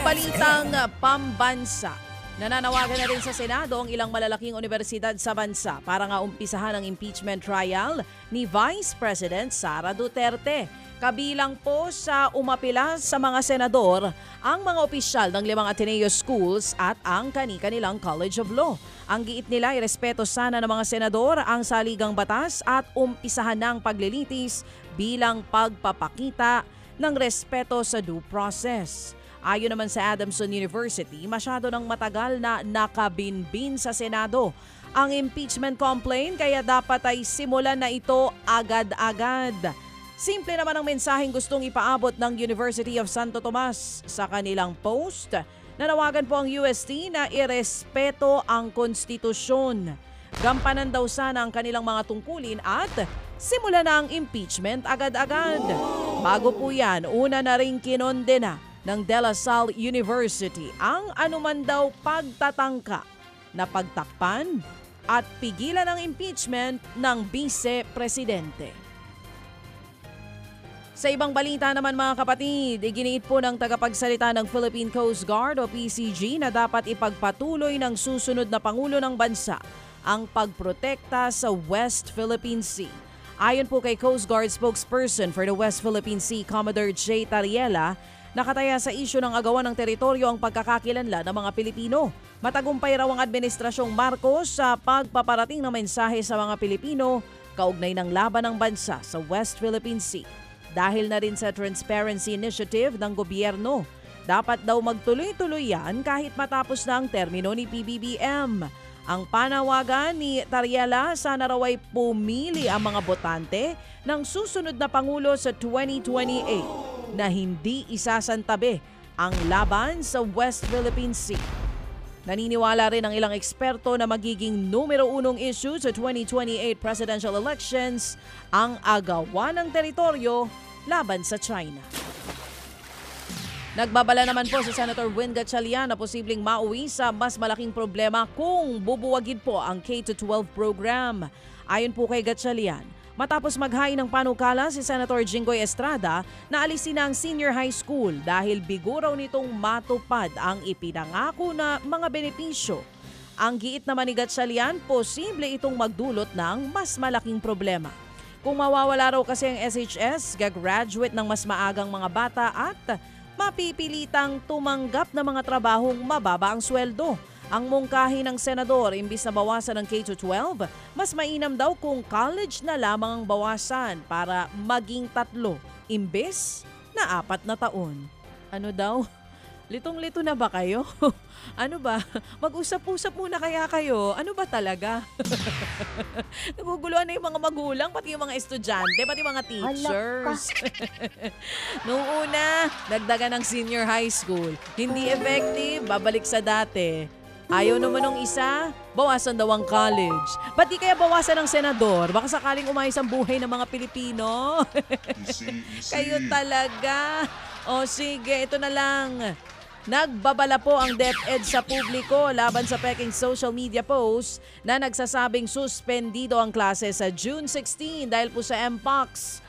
balitang pambansa, nananawagan na rin sa Senado ang ilang malalaking universidad sa bansa para nga umpisahan ang impeachment trial ni Vice President Sara Duterte. Kabilang po sa umapila sa mga senador ang mga opisyal ng 5 Ateneo schools at ang kani-kanilang College of Law. Ang giit nila ay respeto sana ng mga senador ang saligang batas at umpisahan ng paglilitis bilang pagpapakita ng respeto sa due process. Ayon naman sa Adamson University, masyado nang matagal na nakabinbin sa Senado ang impeachment complaint kaya dapat ay simulan na ito agad-agad. Simple naman ang mensaheng gustong ipaabot ng University of Santo Tomas sa kanilang post. Nanawagan po ang UST na irespeto ang konstitusyon. Gampanan daw sana ang kanilang mga tungkulin at simulan na ang impeachment agad-agad. Bago po yan, una na rin kinondena ng De La Salle University ang anuman daw pagtatangka na pagtakpan at pigilan ang impeachment ng Vice-Presidente. Sa ibang balita naman mga kapatid, iginiit po ng tagapagsalita ng Philippine Coast Guard o PCG na dapat ipagpatuloy ng susunod na Pangulo ng Bansa ang pagprotekta sa West Philippine Sea. Ayon po kay Coast Guard spokesperson for the West Philippine Sea, Commodore J. Tariela, nakataya sa isyu ng agawan ng teritoryo ang pagkakakilanlan ng mga Pilipino. Matagumpay raw ang Administrasyong Marcos sa pagpaparating ng mensahe sa mga Pilipino kaugnay ng laban ng bansa sa West Philippine Sea. Dahil na rin sa Transparency Initiative ng gobyerno, dapat daw magtuloy-tuloy yan kahit matapos na ang termino ni PBBM. Ang panawagan ni Tariela, sana raw ay pumili ang mga botante ng susunod na Pangulo sa 2028 na hindi isasantabi ang laban sa West Philippine Sea. Naniniwala rin ang ilang eksperto na magiging numero 1 issue sa 2028 presidential elections ang agawan ng teritoryo laban sa China. Nagbabala naman po si Senator Win Gatchalian na posibleng mauwi sa mas malaking problema kung bubuwagin po ang K-12 program. Ayon po kay Gatchalian, matapos maghain ng panukala si Senator Jinggoy Estrada na alisin na ang senior high school dahil bigo raw nitong matupad ang ipinangako na mga benepisyo. Ang giit naman ni Gatchalian, posible itong magdulot ng mas malaking problema. Kung mawawala raw kasi ang SHS, gagraduate ng mas maagang mga bata at mapipilitang tumanggap ng mga trabahong mababa ang sweldo. Ang mungkahi ng senador, imbis na bawasan ng K-12, mas mainam daw kung college na lamang ang bawasan para maging 3 imbes na 4 na taon. Ano daw? Litong-lito na ba kayo? Ano ba? Mag-usap-usap muna kaya kayo. Ano ba talaga? Naguguluhan na yung mga magulang, pati yung mga estudyante, pati mga teachers. Noong una, dagdagan ng senior high school. Hindi effective, babalik sa dati. Ayaw naman ng isa, bawasan daw ang college. Ba't di kaya bawasan ng senador? Baka sakaling umayos ang buhay ng mga Pilipino. Kayo talaga. O sige, ito na lang. Nagbabala po ang DepEd sa publiko laban sa peking social media post na nagsasabing suspendido ang klase sa June 16 dahil po sa MPOX.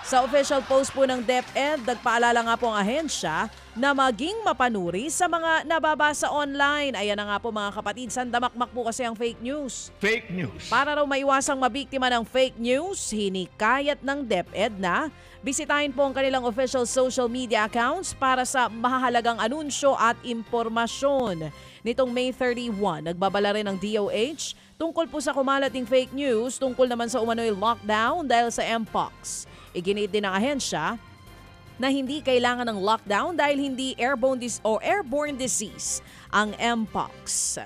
Sa official post po ng DepEd, nagpaalala nga po ang ahensya na maging mapanuri sa mga nababasa online. Ayan na nga po mga kapatid, sandamakmak po kasi ang fake news. Fake news. Para raw maiwasang mabiktima ng fake news, hinikayat ng DepEd na bisitahin po ang kanilang official social media accounts para sa mahahalagang anunsyo at impormasyon. Nitong May 31, nagbabala rin ng DOH tungkol po sa kumalating fake news tungkol naman sa umano'y lockdown dahil sa MPOX. Iginiit din ng ahensya na hindi kailangan ng lockdown dahil hindi airborne disease ang MPOX.